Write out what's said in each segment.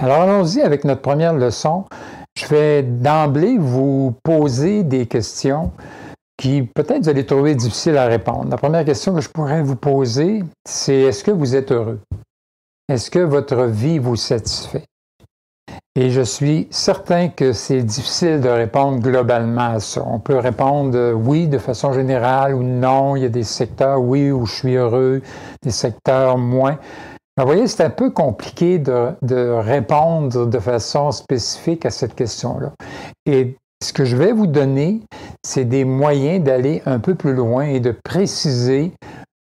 Alors allons-y avec notre première leçon. Je vais d'emblée vous poser des questions qui peut-être vous allez trouver difficiles à répondre. La première question que je pourrais vous poser, c'est est-ce que vous êtes heureux? Est-ce que votre vie vous satisfait? Et je suis certain que c'est difficile de répondre globalement à ça. On peut répondre oui de façon générale ou non. Il y a des secteurs oui où je suis heureux, des secteurs moins. Vous voyez, c'est un peu compliqué de répondre de façon spécifique à cette question-là. Et ce que je vais vous donner, c'est des moyens d'aller un peu plus loin et de préciser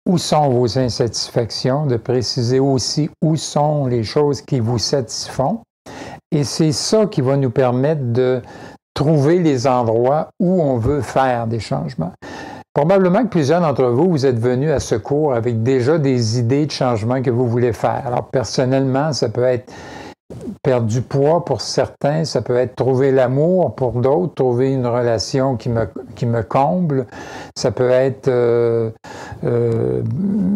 où sont vos insatisfactions, de préciser aussi où sont les choses qui vous satisfont. Et c'est ça qui va nous permettre de trouver les endroits où on veut faire des changements. Probablement que plusieurs d'entre vous, vous êtes venus à ce cours avec déjà des idées de changement que vous voulez faire. Alors personnellement, ça peut être perdre du poids pour certains, ça peut être trouver l'amour pour d'autres, trouver une relation qui me comble, ça peut être, je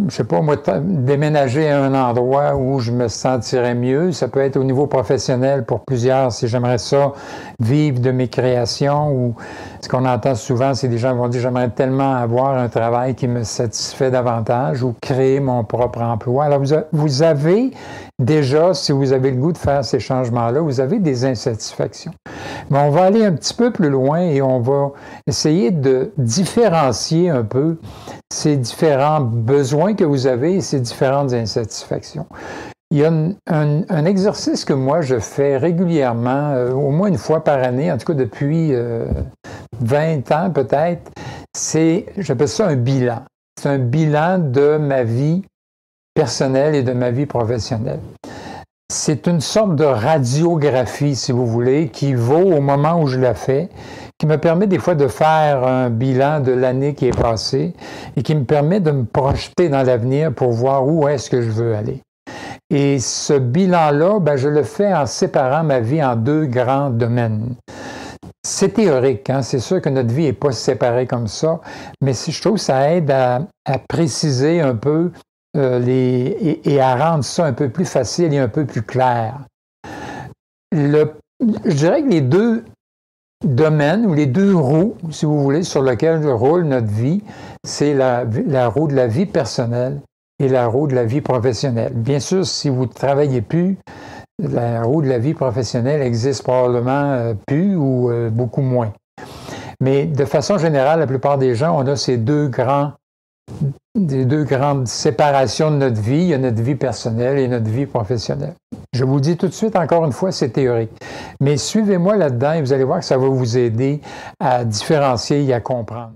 sais pas moi, déménager à un endroit où je me sentirais mieux, ça peut être au niveau professionnel pour plusieurs, si j'aimerais ça, vivre de mes créations, ou ce qu'on entend souvent, c'est des gens qui vont dire j'aimerais tellement avoir un travail qui me satisfait davantage ou créer mon propre emploi. Alors vous avez déjà, si vous avez le goût de faire ces changements-là, vous avez des insatisfactions. Mais on va aller un petit peu plus loin et on va essayer de différencier un peu ces différents besoins que vous avez et ces différentes insatisfactions. Il y a un exercice que moi je fais régulièrement, au moins une fois par année, en tout cas depuis 20 ans peut-être, j'appelle ça un bilan. C'est un bilan de ma vie personnelle et de ma vie professionnelle. C'est une sorte de radiographie, si vous voulez, qui vaut au moment où je la fais, qui me permet des fois de faire un bilan de l'année qui est passée et qui me permet de me projeter dans l'avenir pour voir où est-ce que je veux aller. Et ce bilan-là, je le fais en séparant ma vie en deux grands domaines. C'est théorique, hein? C'est sûr que notre vie n'est pas séparée comme ça, mais je trouve que ça aide à préciser un peu et à rendre ça un peu plus facile et un peu plus clair. Je dirais que les deux domaines ou les deux roues, si vous voulez, sur lesquelles roule notre vie, c'est la roue de la vie personnelle et la roue de la vie professionnelle. Bien sûr, si vous ne travaillez plus, la roue de la vie professionnelle existe probablement plus ou beaucoup moins. Mais de façon générale, la plupart des gens, on a ces deux grandes séparations de notre vie. Il y a notre vie personnelle et notre vie professionnelle. Je vous le dis tout de suite, encore une fois, c'est théorique. Mais suivez-moi là-dedans et vous allez voir que ça va vous aider à différencier et à comprendre.